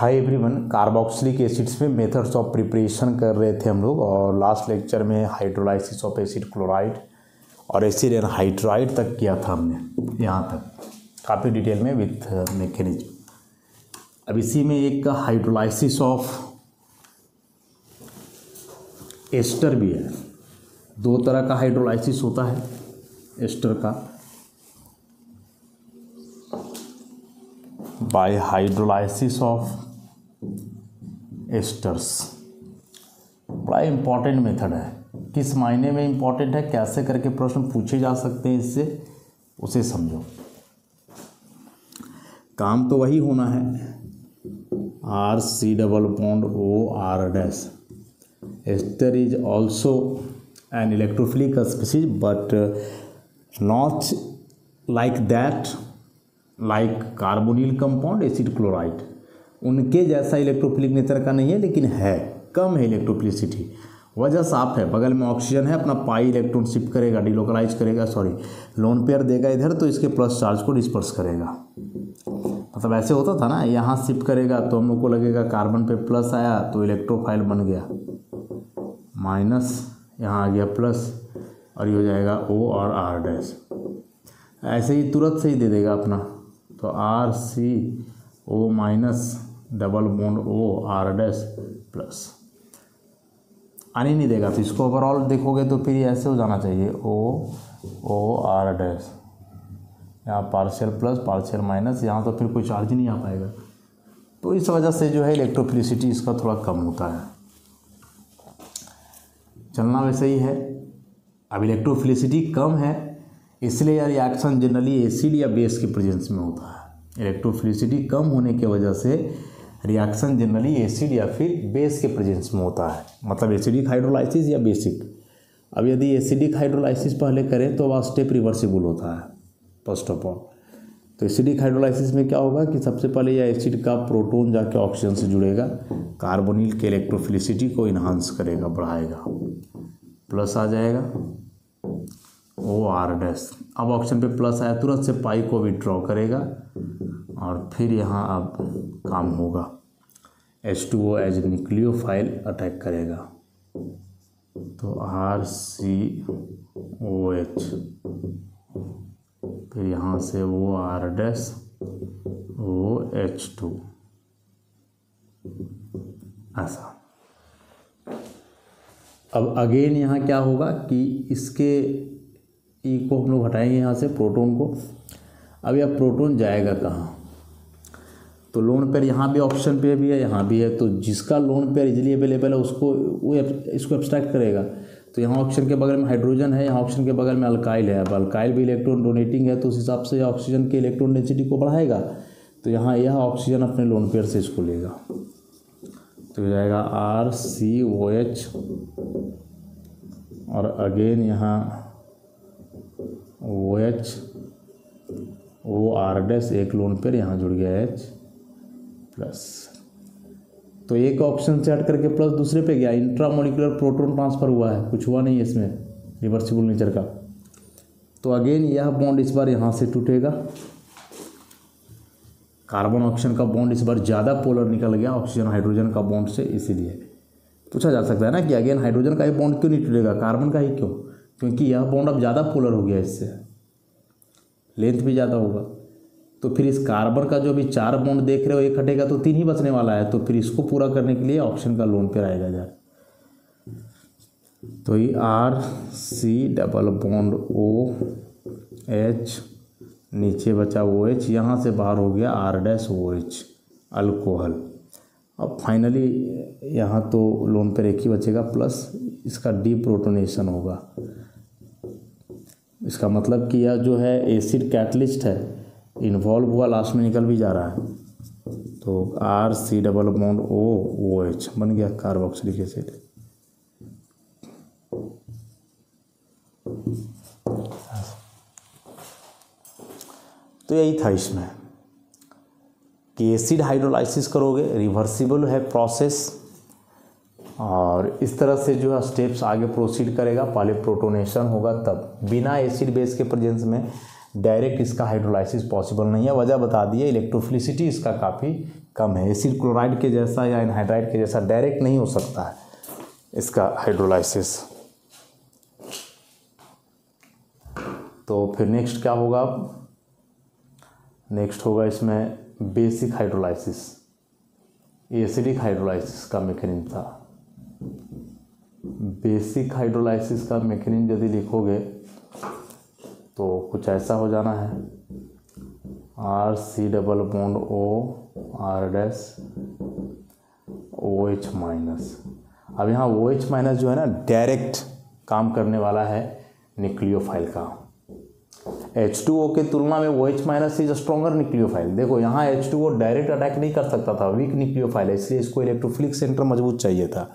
Hi everyone, carboxylic acids में methods of preparation कर रहे थे हम लोग और लास्ट लेक्चर में हाइड्रोलाइसिस ऑफ एसिड क्लोराइड और एसिड एनहाइड्राइड तक किया था हमने, यहाँ तक काफ़ी डिटेल में विथ मैकेनिज्म। अब इसी में एक हाइड्रोलाइसिस ऑफ एस्टर भी है। दो तरह का हाइड्रोलाइसिस होता है एस्टर का, बाय हाइड्रोलाइसिस ऑफ एस्टर्स। बड़ा इम्पॉर्टेंट मेथड है। किस मायने में इम्पॉर्टेंट है, कैसे करके प्रश्न पूछे जा सकते हैं इससे, उसे समझो। काम तो वही होना है, RC double bond OR dash. Ester is also an electrophilic species but not like that like carbonyl compound acid chloride. उनके जैसा इलेक्ट्रोफिलिक नेचर का नहीं है, लेकिन है, कम है इलेक्ट्रोफिलिसिटी। वजह साफ है, बगल में ऑक्सीजन है, अपना पाई इलेक्ट्रॉन शिफ्ट करेगा, डिलोकलाइज करेगा, लोन पेयर देगा इधर, तो इसके प्लस चार्ज को डिस्पर्स करेगा। मतलब ऐसे होता था ना, यहाँ शिफ्ट करेगा तो हम लोग को लगेगा कार्बन पे प्लस आया तो इलेक्ट्रोफाइल बन गया, माइनस यहाँ आ गया प्लस, और ये हो जाएगा O और R डैश। ऐसे ही तुरंत से ही दे देगा अपना, तो RCO minus double bond OR dash plus. आने नहीं देगा, तो इसको ओवरऑल देखोगे तो फिर ऐसे हो जाना चाहिए OR डैश, यहाँ पार्शियल प्लस पार्शियल माइनस, यहाँ तो फिर कोई चार्ज नहीं आ पाएगा। तो इस वजह से जो है इलेक्ट्रोफिलिसिटी इसका थोड़ा कम होता है। चलना वैसे ही है। अब इलेक्ट्रोफिलिसिटी कम है, इसलिए यह रिएक्शन जनरली एसिड या बेस के प्रेजेंस में होता है। इलेक्ट्रोफिलिसिटी कम होने की वजह से रिएक्शन जनरली एसिड या फिर बेस के प्रेजेंस में होता है, मतलब एसिडिक हाइड्रोलाइसिस या बेसिक। अब यदि एसिडिक हाइड्रोलाइसिस पहले करें तो वह स्टेप रिवर्सिबल होता है फर्स्ट ऑफ ऑल। तो एसिडिक हाइड्रोलाइसिस में क्या होगा कि सबसे पहले यह एसिड का प्रोटॉन जाके ऑक्सीजन से जुड़ेगा, कार्बोनिल के इलेक्ट्रोफिलिसिटी को इन्हांस करेगा, बढ़ाएगा, प्लस आ जाएगा OR डैश। अब ऑप्शन पे प्लस आया, तुरंत से पाई को विड्रॉ करेगा और फिर यहाँ अब काम होगा, H2O एज न्यूक्लियोफाइल अटैक करेगा, तो RCOH, फिर यहाँ से OR डैश OH2, ऐसा। अब अगेन यहाँ क्या होगा कि इसके ई को हम लोग हटाएंगे यहाँ से, प्रोटॉन को। अब यह प्रोटॉन जाएगा कहाँ, तो लोन पेयर यहाँ भी ऑप्शन पे भी है, यहाँ भी है, तो जिसका लोन पेयर इजीली अवेलेबल है उसको वो इसको एब्स्ट्रैक्ट करेगा। तो यहाँ ऑप्शन के बगल में हाइड्रोजन है, यहाँ ऑप्शन के बगल में अल्काइल है। अब अल्काइल भी इलेक्ट्रॉन डोनेटिंग है, तो उस हिसाब से ऑक्सीजन के इलेक्ट्रॉन डेंसिटी को बढ़ाएगा, तो यहाँ यह ऑक्सीजन अपने लोन पेयर से इसको लेगा, तो हो जाएगा RCOH, और अगेन यहाँ OH OR डैश, एक लोन पेयर यहाँ जुड़ गया H प्लस। तो एक ऑप्शन से हट करके प्लस दूसरे पे गया, इंट्रामोलिकुलर प्रोटॉन ट्रांसफर हुआ है, कुछ हुआ नहीं है इसमें रिवर्सिबल नेचर का। तो अगेन यह बॉन्ड इस बार यहाँ से टूटेगा, कार्बन ऑक्सीजन का बॉन्ड इस बार ज़्यादा पोलर निकल गया ऑक्सीजन हाइड्रोजन का बॉन्ड से, इसीलिए पूछा जा सकता है ना कि अगेन हाइड्रोजन का ही बॉन्ड क्यों नहीं टूटेगा, कार्बन का ही क्यों, क्योंकि यह बॉन्ड अब ज़्यादा पोलर हो गया, इससे लेंथ भी ज़्यादा होगा। तो फिर इस कार्बन का जो अभी 4 बॉन्ड देख रहे हो, एक हटेगा तो 3 ही बचने वाला है, तो फिर इसको पूरा करने के लिए ऑप्शन का लोन पेयर आएगा यार। तो ये RC डबल बॉन्ड OH, नीचे बचा OH, यहाँ से बाहर हो गया R डैश OH, अल्कोहल। अब फाइनली यहाँ तो लोन पेयर एक ही बचेगा, प्लस इसका डीप्रोटोनेशन होगा। इसका मतलब कि यह जो है एसिड कैटलिस्ट है, इन्वॉल्व हुआ, लास्ट में निकल भी जा रहा है, तो RC डबल बॉन्ड OH बन गया कार्बोक्सिलिक एसिड। तो यही था इसमें कि एसिड हाइड्रोलाइसिस करोगे, रिवर्सिबल है प्रोसेस, और इस तरह से जो है स्टेप्स आगे प्रोसीड करेगा। पहले प्रोटोनेशन होगा, तब बिना एसिड बेस के प्रेजेंस में डायरेक्ट इसका हाइड्रोलाइसिस पॉसिबल नहीं है। वजह बता दिए, इलेक्ट्रोफिलिसिटी इसका काफ़ी कम है। एसिड क्लोराइड के जैसा या एनहाइड्राइड के जैसा डायरेक्ट नहीं हो सकता है इसका हाइड्रोलाइसिस। तो फिर नेक्स्ट क्या होगा, नेक्स्ट होगा इसमें बेसिक हाइड्रोलाइसिस। एसिडिक हाइड्रोलाइसिस का मैकेनिज्म था। बेसिक हाइड्रोलाइसिस का मैकेनिज्म यदि लिखोगे तो कुछ ऐसा हो जाना है, RC double bond O R dash OH minus. अब यहाँ OH माइनस जो है ना डायरेक्ट काम करने वाला है न्यूक्लियोफाइल का। H2O के तुलना में OH minus is stronger nucleophile. देखो यहाँ H2O डायरेक्ट अटैक नहीं कर सकता था, वीक न्यूक्लियोफाइल है, इसलिए इसको इलेक्ट्रोफिलिक सेंटर मजबूत चाहिए था।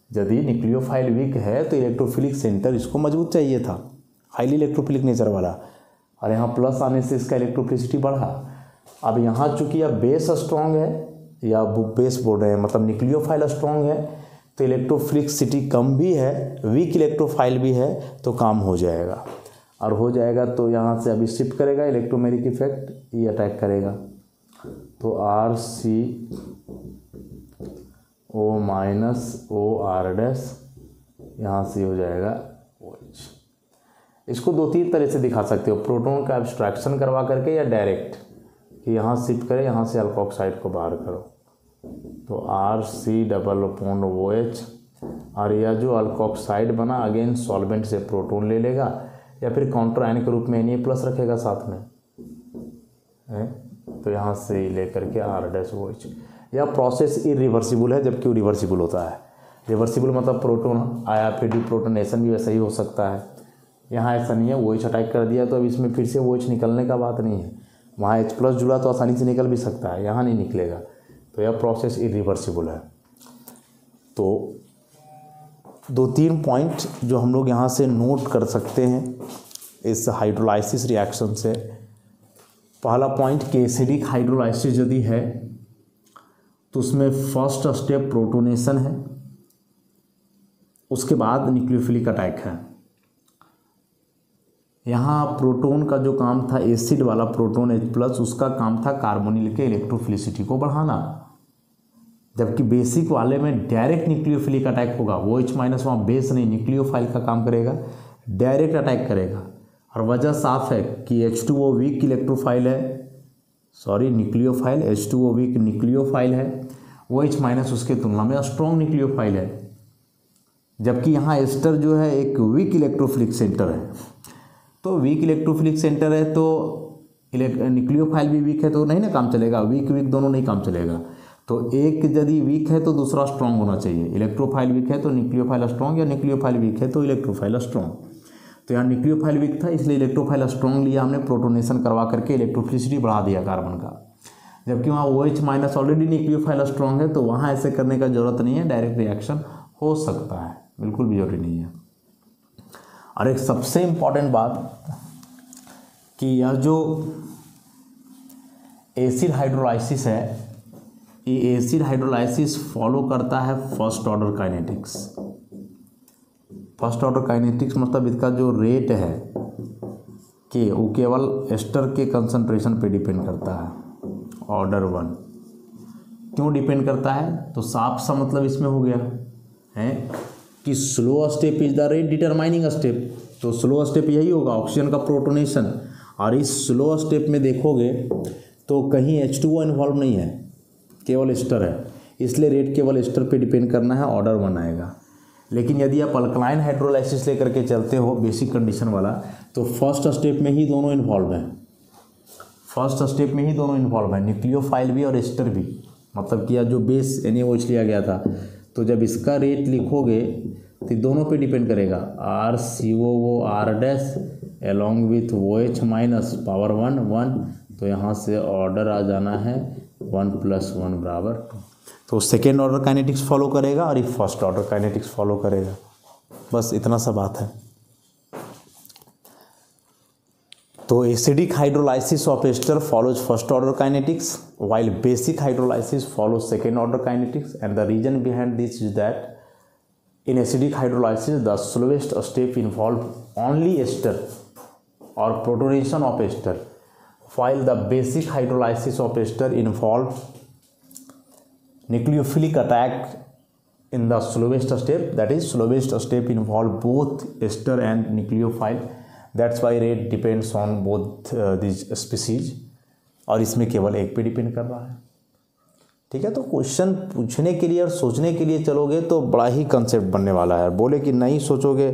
यदि न्यूक्लियोफाइल वीक है तो इलेक्ट्रोफिलिक सेंटर इसको मजबूत चाहिए था, हाईली इलेक्ट्रोफिलिक नेचर वाला, और यहाँ प्लस आने से इसका इलेक्ट्रोफिलिसिटी बढ़ा। अब यहाँ चूंकि अब बेस स्ट्रॉन्ग है या बेस बोल रहे हैं मतलब न्यूक्लियोफाइल स्ट्रॉन्ग है तो इलेक्ट्रोफिलिसिटी कम भी है, वीक इलेक्ट्रोफाइल भी है तो काम हो जाएगा। और हो जाएगा तो यहाँ से अभी शिफ्ट करेगा इलेक्ट्रोमेरिक इफेक्ट, ये अटैक करेगा तो RCO माइनस OR डैश यहाँ से हो जाएगा OH। इसको दो तीन तरह से दिखा सकते हो, प्रोटॉन का एब्स्ट्रैक्शन करवा करके या डायरेक्ट कि यहाँ शिफ्ट करें, यहाँ से अल्कोक्साइड को बाहर करो तो RC डबल बॉन्ड OH, और यह जो अल्कोक्साइड बना अगेन सॉल्वेंट से प्रोटॉन ले लेगा या फिर काउंटर आयन के रूप में Na प्लस रखेगा साथ में है? तो यहाँ से लेकर के R डैश OH। यह प्रोसेस इरिवर्सिबल है जबकि वो रिवर्सिबल होता है। रिवर्सिबल मतलब प्रोटॉन आया फिर डिप्रोटोनेशन भी वैसा ही हो सकता है। यहाँ ऐसा नहीं है, OH अटैक कर दिया तो अब इसमें फिर से OH निकलने का बात नहीं है। वहाँ H प्लस जुड़ा तो आसानी से निकल भी सकता है, यहाँ नहीं निकलेगा, तो यह प्रोसेस इरिवर्सिबल है। तो दो तीन पॉइंट जो हम लोग यहाँ से नोट कर सकते हैं इस हाइड्रोलाइसिस रिएक्शन से। पहला पॉइंट कि एसिडिक हाइड्रोलाइसिस यदि है तो उसमें फर्स्ट स्टेप प्रोटोनेशन है, उसके बाद न्यूक्लियोफिलिक अटैक है। यहाँ प्रोटॉन का जो काम था, एसिड वाला प्रोटॉन H प्लस, उसका काम था कार्बोनिल के इलेक्ट्रोफिलिसिटी को बढ़ाना, जबकि बेसिक वाले में डायरेक्ट न्यूक्लियोफिलिक अटैक होगा। OH माइनस वहाँ बेस नहीं, न्यूक्लियोफाइल का काम करेगा, डायरेक्ट अटैक करेगा। और वजह साफ है कि H2O वीक इलेक्ट्रोफाइल है, sorry nucleophile, H2O weak nucleophile है, OH माइनस उसके तुलना में स्ट्रॉन्ग न्यूक्लियोफाइल है, जबकि यहाँ एस्टर जो है एक वीक इलेक्ट्रोफिलिक सेंटर है। तो वीक इलेक्ट्रोफिलिक सेंटर है तो न्यूक्लियोफाइल भी वीक है तो नहीं ना काम चलेगा, वीक वीक दोनों नहीं काम चलेगा। तो एक यदि वीक है तो दूसरा स्ट्रॉन्ग होना चाहिए। इलेक्ट्रोफाइल वीक है तो न्यूक्लियोफाइल स्ट्रॉन्ग, या न्यूक्लियोफाइल वीक है तो इलेक्ट्रोफाइल स्ट्रॉन्ग। तो यहाँ न्यूक्लियोफाइल वीक था इसलिए इलेक्ट्रोफाइल स्ट्रॉन्ग लिया हमने, प्रोटोनेशन करवा करके इलेक्ट्रोफिलिसिटी बढ़ा दिया कार्बन का। जबकि वहाँ OH minus already nucleophile strong है तो वहाँ ऐसे करने का जरूरत नहीं है, डायरेक्ट रिएक्शन हो सकता है, बिल्कुल भी जरूरी नहीं है। और एक सबसे इम्पॉर्टेंट बात कि यह जो एसिड हाइड्रोलाइसिस है, ये एसिड हाइड्रोलाइसिस फॉलो करता है first order kinetics. First order kinetics मतलब इसका जो रेट है कि वो केवल एस्टर के कंसंट्रेशन पे डिपेंड करता है, ऑर्डर 1। क्यों डिपेंड करता है? तो साफ सा मतलब इसमें हो गया है कि slow step is the rate determining step. तो स्लो स्टेप यही होगा, ऑक्सीजन का प्रोटोनेशन। और इस स्लो स्टेप में देखोगे तो कहीं H2O इन्वॉल्व नहीं है, केवल एस्टर है, इसलिए रेट केवल एस्टर पे डिपेंड करना है, ऑर्डर 1 आएगा। लेकिन यदि आप अल्कलाइन हाइड्रोलाइसिस लेकर के चलते हो बेसिक कंडीशन वाला, तो फर्स्ट स्टेप में ही दोनों इन्वॉल्व हैं, फर्स्ट स्टेप में ही दोनों इन्वॉल्व हैं, न्यूक्लियोफाइल भी और एस्टर भी। मतलब कि जो बेस NaOH लिया गया था, तो जब इसका रेट लिखोगे तो दोनों पे डिपेंड करेगा, RCOO dash along with OH minus power 1, तो यहाँ से ऑर्डर आ जाना है 1 + 1 = 2। तो सेकेंड ऑर्डर काइनेटिक्स फॉलो करेगा और ये फर्स्ट ऑर्डर काइनेटिक्स फॉलो करेगा, बस इतना सा बात है। तो acidic hydrolysis of ester follows first order kinetics while basic hydrolysis follows second order kinetics, and the reason behind this is that in acidic hydrolysis the slowest step involve only ester or protonation of ester, while the basic hydrolysis of ester involve nucleophilic attack in the slowest step, that is slowest step involve both ester and nucleophile, that's why rate depends on both these species, और इसमें केवल एक पे depend कर रहा है। ठीक है, तो क्वेश्चन पूछने के लिए और सोचने के लिए चलोगे तो बड़ा ही कंसेप्ट बनने वाला है। बोले कि नहीं सोचोगे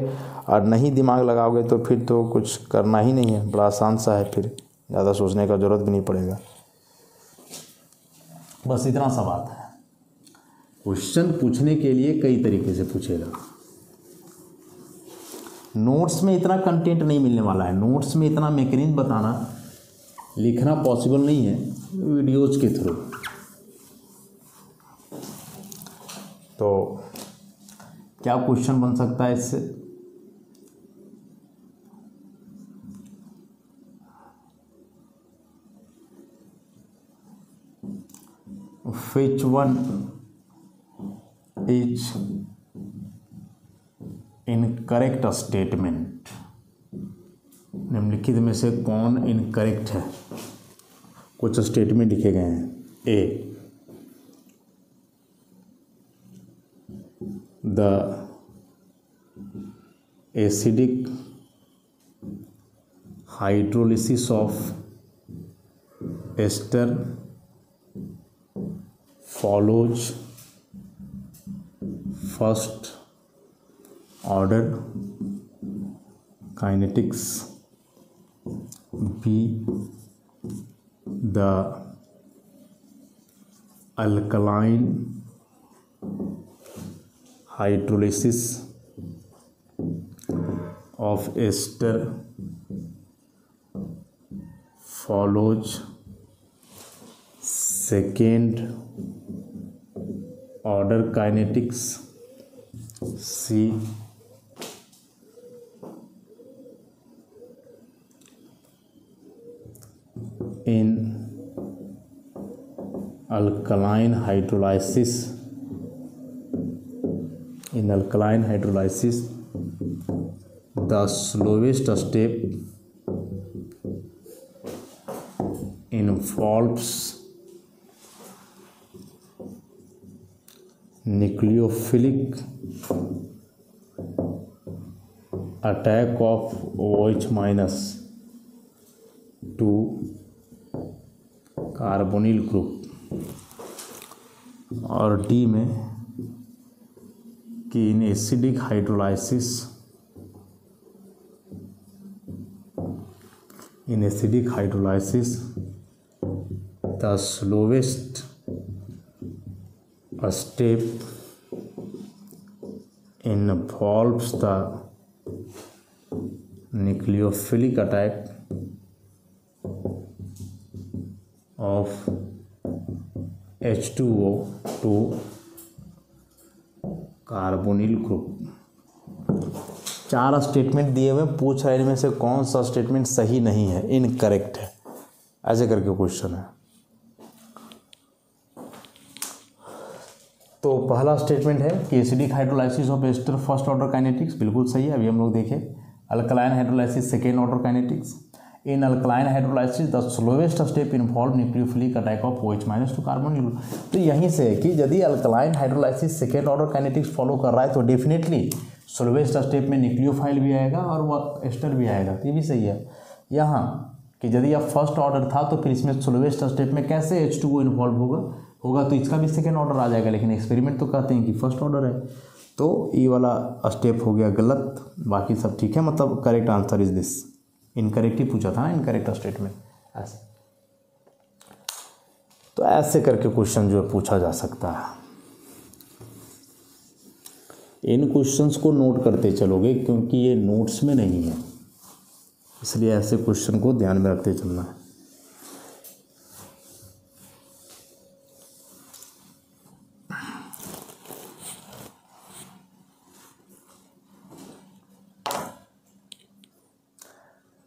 और नहीं दिमाग लगाओगे तो फिर तो कुछ करना ही नहीं है, बड़ा आसान सा है, फिर ज़्यादा सोचने का ज़रूरत भी नहीं पड़ेगा। बस इतना सा बात है। क्वेश्चन पूछने के लिए कई तरीके से पूछेगा। नोट्स में इतना कंटेंट नहीं मिलने वाला है, नोट्स में इतना मैकेनिज्म बताना लिखना पॉसिबल नहीं है वीडियोज के थ्रू। तो क्या क्वेश्चन बन सकता है इससे? Which one is incorrect statement? निम्नलिखित में से कौन इनकरेक्ट है? कुछ स्टेटमेंट लिखे गए हैं। A, the acidic hydrolysis of ester follows first order kinetics. B, the alkaline hydrolysis of ester follows second order kinetics. C, in alkaline hydrolysis the slowest step involves nucleophilic attack of OH- to carbonyl group. और D में कि in acidic hydrolysis the slowest step involves the nucleophilic attack of H2O to carbonyl group. 4 statement दिए हुए, पूछ रहे इनमें से कौन सा स्टेटमेंट सही नहीं है, इनकरेक्ट है, ऐसे करके क्वेश्चन है। तो पहला स्टेटमेंट है कि acidic hydrolysis of ester first order kinetics, बिल्कुल सही है। अभी हम लोग देखें alkaline hydrolysis second order kinetics. In alkaline hydrolysis the slowest step involve nucleophilic attack of OH- to carbonyl. तो यहीं से है कि यदि alkaline hydrolysis second order kinetics follow कर रहा है तो डेफिनेटली स्लोवेस्ट स्टेप में न्यूक्लियोफाइल भी आएगा और वह एस्टर भी आएगा, तो ये भी सही है। यहाँ कि यदि अब फर्स्ट ऑर्डर था तो फिर इसमें स्लोवेस्ट स्टेप में कैसे H2O इन्वॉल्व होगा तो इसका भी सेकेंड ऑर्डर आ जाएगा, लेकिन एक्सपेरिमेंट तो कहते हैं कि फर्स्ट ऑर्डर है, तो ये वाला स्टेप हो गया गलत, बाकी सब ठीक है। मतलब correct answer is this. Incorrect ही पूछा था ना, इनकरेक्ट स्टेटमेंट ऐसे। तो ऐसे करके क्वेश्चन जो है पूछा जा सकता है। इन क्वेश्चंस को नोट करते चलोगे क्योंकि ये नोट्स में नहीं है, इसलिए ऐसे क्वेश्चन को ध्यान में रखते चलना है।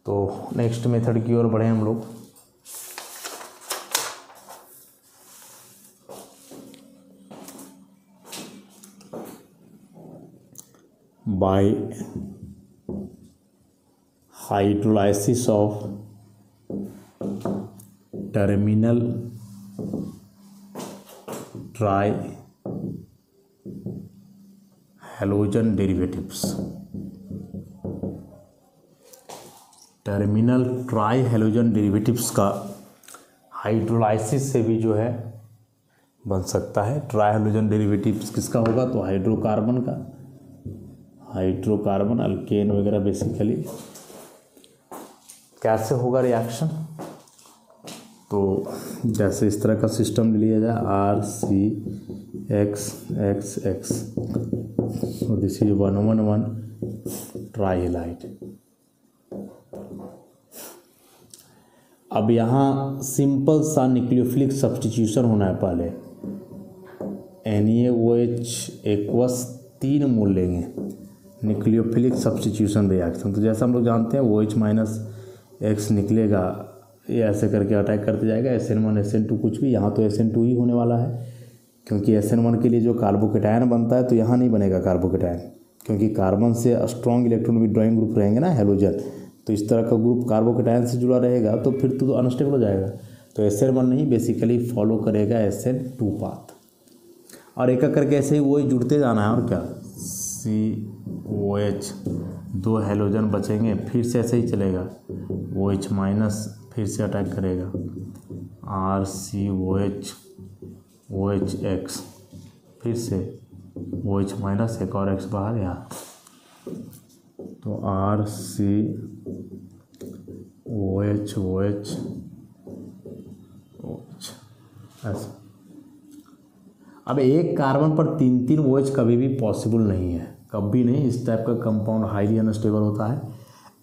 तो नेक्स्ट मेथड की ओर बढ़े हम लोग। Bye hydrolysis of terminal try halogen derivatives. Terminal try halogen derivatives का हाइड्रोलाइसिस से भी जो है बन सकता है। ट्राई हैलोजन डेरिवेटिव्स किसका होगा, तो हाइड्रोकार्बन का, हाइड्रोकार्बन अल्केन वगैरह बेसिकली। कैसे होगा रिएक्शन, तो जैसे इस तरह का सिस्टम लिया जाए RCXXX, so this is 111 ट्राइहेलाइड। अब यहाँ सिंपल सा न्यूक्लियोफिलिक सब्स्टिट्यूशन होना है। पहले NaOH एक्वस 3 मोल लेंगे, न्यूक्लियोफिलिक सब्स्टिट्यूशन रिएक्शन। तो जैसा हम लोग जानते हैं OH-X निकलेगा, ये ऐसे करके अटैक करते जाएगा SN1 SN2 कुछ भी। यहाँ तो SN2 ही होने वाला है, क्योंकि SN1 के लिए जो कार्बोकेटायन बनता है तो यहाँ नहीं बनेगा कार्बोकेटायन, क्योंकि कार्बन से स्ट्रॉन्ग इलेक्ट्रॉन विड्रॉइंग ग्रुप रहेंगे ना हैलोजन, तो इस तरह का ग्रुप कार्बोकेटायन से जुड़ा रहेगा तो फिर तो अनस्टेबल हो जाएगा। तो SN1 नहीं, बेसिकली फॉलो करेगा SN2 पाथ, और एक एक करके ऐसे ही वो जुड़ते जाना है। और क्या, COH 2 हैलोजन बचेंगे, फिर से ऐसे ही चलेगा, OH- फिर से अटैक करेगा, RCOH OHX, फिर से OH- एक और X बाहर यहाँ, तो RCOH OH ऐसा। अब एक कार्बन पर 3 OH कभी भी पॉसिबल नहीं है, कभी नहीं। इस टाइप का कंपाउंड हाईली अनस्टेबल होता है,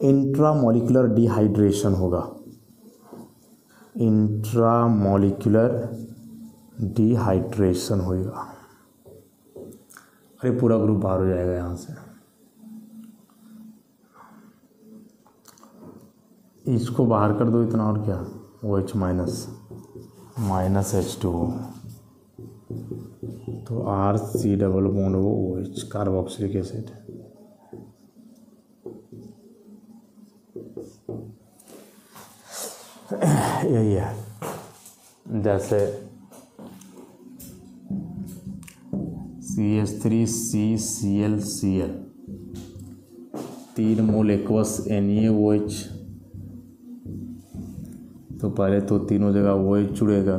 इंट्रामोलिकुलर डिहाइड्रेशन होगा, इंट्रामोलिकुलर डिहाइड्रेशन होगा। अरे पूरा ग्रुप बाहर हो जाएगा यहाँ से। इसको बाहर कर दो इतना, और क्या, OH- H2O, तो RC double bond OH carboxylic acid. यही है, जैसे CH3CClCl 3 मोल एक्वस NaOH, तो पहले तो तीनों जगह OH जुड़ेगा,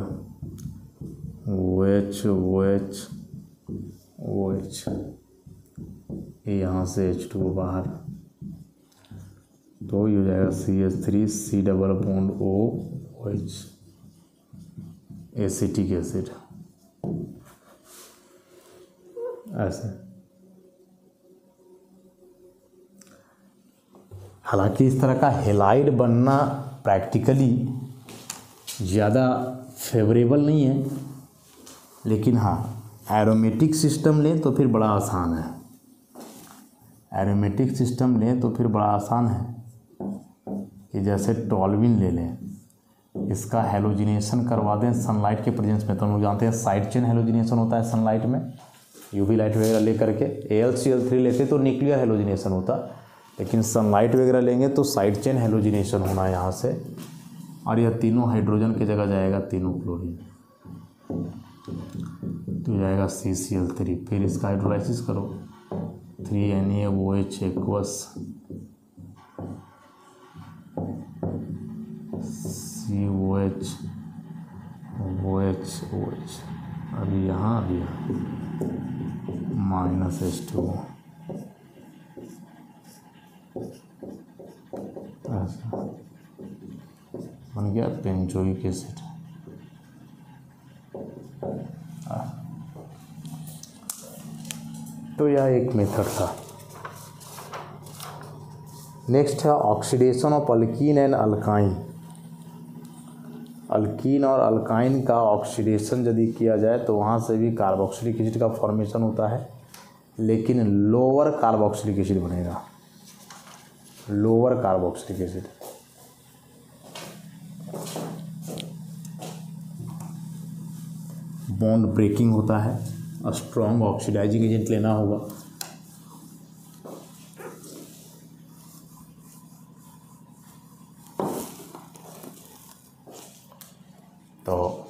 OH OH OH, यहाँ से H2O बाहर, तो ये हो जाएगा CH3C double bond OH acetic acid, ऐसे। हालांकि इस तरह का हेलाइड बनना प्रैक्टिकली ज़्यादा फेवरेबल नहीं है, लेकिन हाँ एरोमेटिक सिस्टम लें तो फिर बड़ा आसान है। एरोमेटिक सिस्टम लें तो फिर बड़ा आसान है कि जैसे टॉल्विन ले लें, इसका हेलोजिनेशन करवा दें सनलाइट के प्रेजेंस में। तो हम लोग जानते हैं साइड चेन हेलोजिनेशन होता है सनलाइट में, यूवी लाइट वगैरह ले करके। AlCl3 लेते तो न्यूक्लियर हेलोजिनेशन होता, लेकिन सनलाइट वगैरह लेंगे तो साइड चेन हेलोजिनेशन होना है यहाँ से, और यह तीनों हाइड्रोजन की जगह जाएगा तीनों क्लोरीन, तो जाएगा CCl3। फिर इसका हाइड्रोलाइसिस करो, 3NaOH aqueous COH OH OH, अभी यहाँ -H2O, ऐसा बन गया बेंजोइक एसिड। तो यह एक मेथड था। नेक्स्ट है oxidation of alkyne and alkyne. Alkyne और अल्काइन का ऑक्सीडेशन यदि किया जाए तो वहाँ से भी कार्बोक्सिलिक एसिड का फॉर्मेशन होता है, लेकिन लोअर कार्बोक्सिलिक एसिड बनेगा, lower carboxylic acid. Bond breaking होता है, स्ट्रॉन्ग ऑक्सीडाइजिंग एजेंट लेना होगा। तो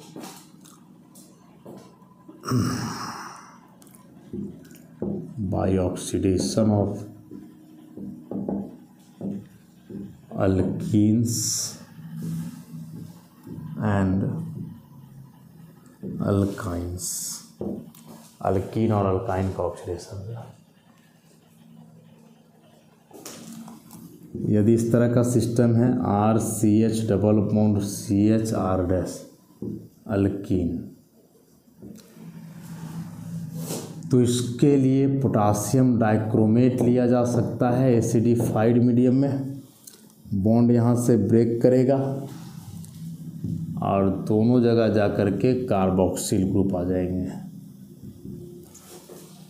by oxidation of alkenes and alkynes, alkyne और अल्काइन का ऑक्सीडेशन। यदि इस तरह का सिस्टम है RCH double bond CHR dash alkyne, तो इसके लिए पोटासियम डाइक्रोमेट लिया जा सकता है एसिडिफाइड मीडियम में। बॉन्ड यहाँ से ब्रेक करेगा और दोनों जगह जा कर के कार्बोक्सिल ग्रुप आ जाएंगे।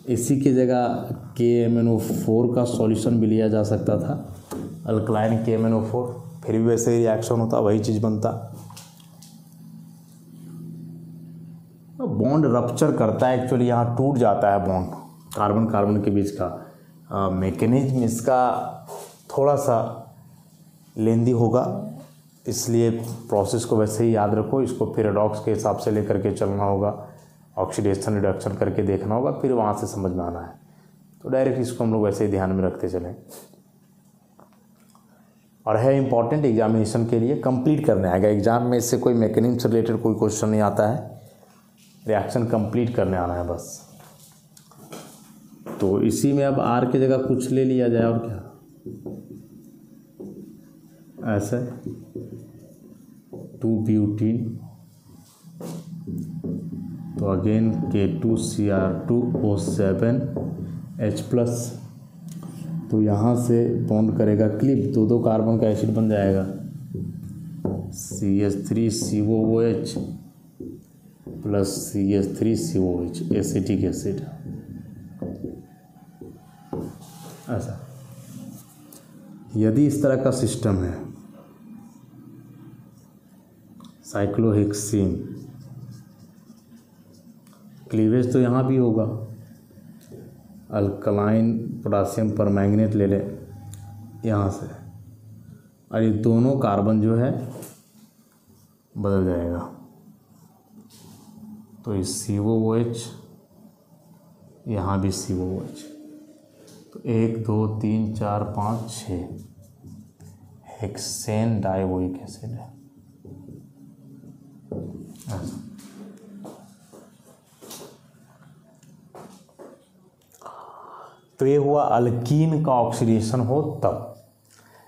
इसी की जगह KMnO4 का सॉल्यूशन भी लिया जा सकता था, अल्कलाइन KMnO4, फिर भी वैसे ही रिएक्शन होता, वही चीज़ बनता। बॉन्ड रप्चर करता है, एक्चुअली यहाँ टूट जाता है बॉन्ड कार्बन कार्बन के बीच का। मैकेनिज्म इसका थोड़ा सा लेंदी होगा, इसलिए प्रोसेस को वैसे ही याद रखो। इसको फिर रेडॉक्स के हिसाब से लेकर के चलना होगा, ऑक्सीडेशन रिडक्शन करके देखना होगा, फिर वहाँ से समझ में आना है। तो डायरेक्ट इसको हम लोग वैसे ही ध्यान में रखते चलें। और है इम्पॉर्टेंट एग्जामिनेशन के लिए, कंप्लीट करने आएगा एग्जाम में। इससे कोई मैकेनिज्म से रिलेटेड कोई क्वेश्चन नहीं आता है, रिएक्शन कंप्लीट करने आना है बस। तो इसी में अब R की जगह कुछ ले लिया जाए, और क्या ऐसे 2-ब्यूटीन, तो अगेन K2Cr2O7H+, तो यहाँ से बॉन्ड करेगा क्लिप, दो कार्बन का एसिड बन जाएगा CH3COOH plus CH3COOH acetic acid. ऐसा यदि इस तरह का सिस्टम है, साइक्लोहेक्सीन, क्लीवेज तो यहाँ भी होगा, अल्कलाइन पोटासियम परमैंगनेट ले ले यहाँ से, और ये दोनों कार्बन जो है बदल जाएगा। तो ये COOH, यहाँ भी COOH, तो 1 2 3 4 5 6 हेक्सेन डाइओइक एसिड है। तो ये हुआ अल्कीन का ऑक्सीडेशन हो तब।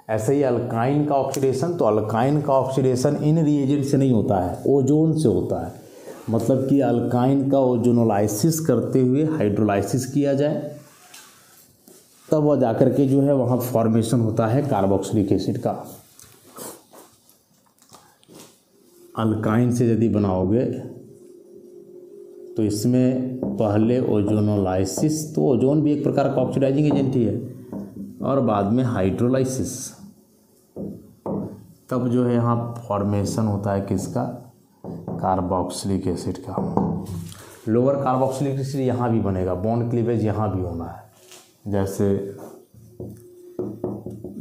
ऐसे ही अल्काइन का ऑक्सीडेशन, तो अल्काइन का ऑक्सीडेशन इन रिएजेंट से नहीं होता है, ओजोन से होता है। मतलब कि अल्काइन का ओजोनोलाइसिस करते हुए हाइड्रोलाइसिस किया जाए, तब वह जाकर के जो है वहाँ फॉर्मेशन होता है कार्बोक्सिलिक एसिड का। अल्काइन से यदि बनाओगे तो इसमें पहले ओजोनोलाइसिस, तो ओजोन भी एक प्रकार का ऑक्सीडाइजिंग एजेंट ही है, और बाद में हाइड्रोलाइसिस, तब जो है यहाँ फॉर्मेशन होता है किसका, कार्बोक्सिलिक एसिड का। लोअर कार्बोक्सिलिक एसिड यहाँ भी बनेगा, बॉन्ड क्लीवेज यहाँ भी होना है। जैसे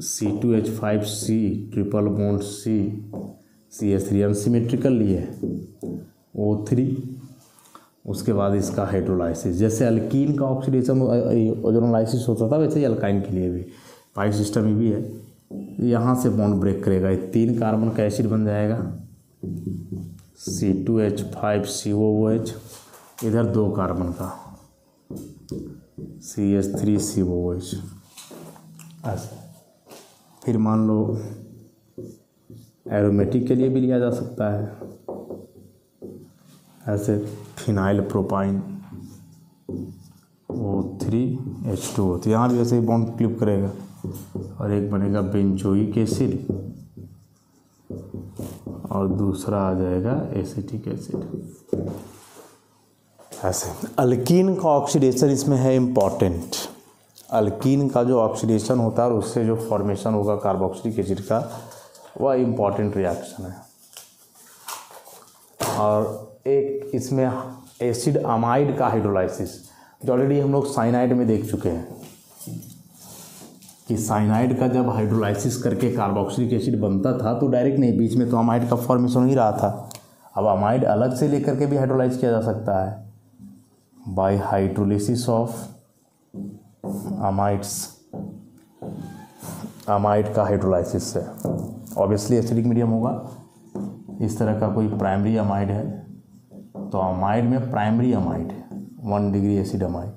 C2H5C triple bond C CH3 unsymmetrical लिए, O3, उसके बाद इसका हाइड्रोलाइसिस। जैसे अल्कीन का ऑक्सीडेशन ओजोनोलाइसिस होता था, वैसे ही अल्काइन के लिए भी पाइप सिस्टम में भी है। यहाँ से बॉन्ड ब्रेक करेगा, ये 3 कार्बन का एसिड बन जाएगा C2H5COOH, इधर 2 कार्बन का CH3COOH। ऐसा फिर मान लो एरोमेटिक के लिए भी लिया जा सकता है, ऐसे फिनाइल प्रोपाइन O3H2O, तो यहाँ भी वैसे ही बॉन्ड क्लिप करेगा, और एक बनेगा बेंजोइक एसिड और दूसरा आ जाएगा एसिटिक एसिड। ऐसे अल्कीन का ऑक्सीडेशन इसमें है इम्पॉर्टेंट। अल्कीन का जो ऑक्सीडेशन होता है और उससे जो फॉर्मेशन होगा कार्बोक्सिलिक एसिड का, वह इम्पॉर्टेंट रिएक्शन है। और एक इसमें एसिड अमाइड का हाइड्रोलाइसिस, जो ऑलरेडी हम लोग साइनाइड में देख चुके हैं कि साइनाइड का जब हाइड्रोलाइसिस करके कार्बोक्सिलिक एसिड बनता था तो डायरेक्ट नहीं, बीच में तो अमाइड का फॉर्मेशन ही रहा था। अब अमाइड अलग से लेकर के भी हाइड्रोलाइज किया जा सकता है, bye hydrolysis of amides, amide का हाइड्रोलाइसिस से ऑब्वियसली एसिडिक मीडियम होगा। इस तरह का कोई प्राइमरी अमाइड है तो अमाइड में primary amide 1 degree acid amide,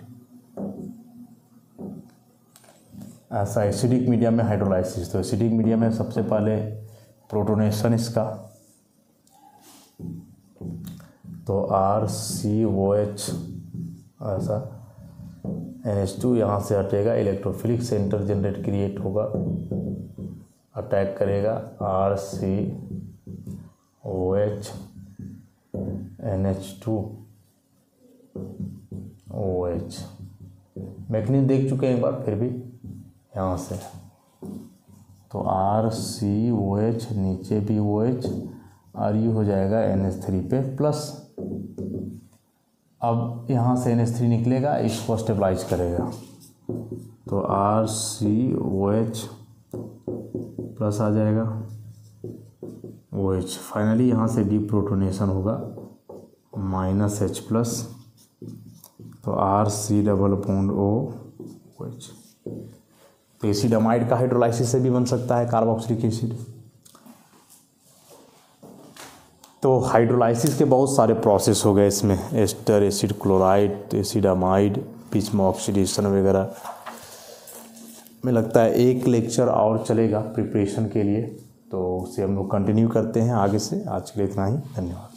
ऐसा एसिडिक मीडियम में हाइड्रोलाइसिस। तो एसिडिक मीडियम में सबसे पहले प्रोटोनेशन इसका, तो RCOH ऐसा NH2 यहाँ से हटेगा, इलेक्ट्रोफिलिक सेंटर जनरेट क्रिएट होगा, अटैक करेगा RCOH NH2OH। मैकेनिज्म देख चुके हैं एक बार, फिर भी यहाँ से तो RCOH नीचे भी OH और ये हो जाएगा NH3 पे प्लस। अब यहाँ से NH3 निकलेगा, इसको स्टेबलाइज करेगा तो RCOH प्लस आ जाएगा OH। फाइनली यहाँ से डीप्रोटोनेशन होगा -H प्लस, तो RC⋯OH। तो एसिड अमाइड का हाइड्रोलाइसिस से भी बन सकता है कार्बोक्सिलिक एसिड। तो हाइड्रोलाइसिस के बहुत सारे प्रोसेस हो गए इसमें, ester, acid chloride, acid amide, पिस्म ऑक्सीडेशन वगैरह। में लगता है एक लेक्चर और चलेगा प्रिपरेशन के लिए, तो उसे हम लोग कंटिन्यू करते हैं आगे से। आज के लिए इतना ही, धन्यवाद।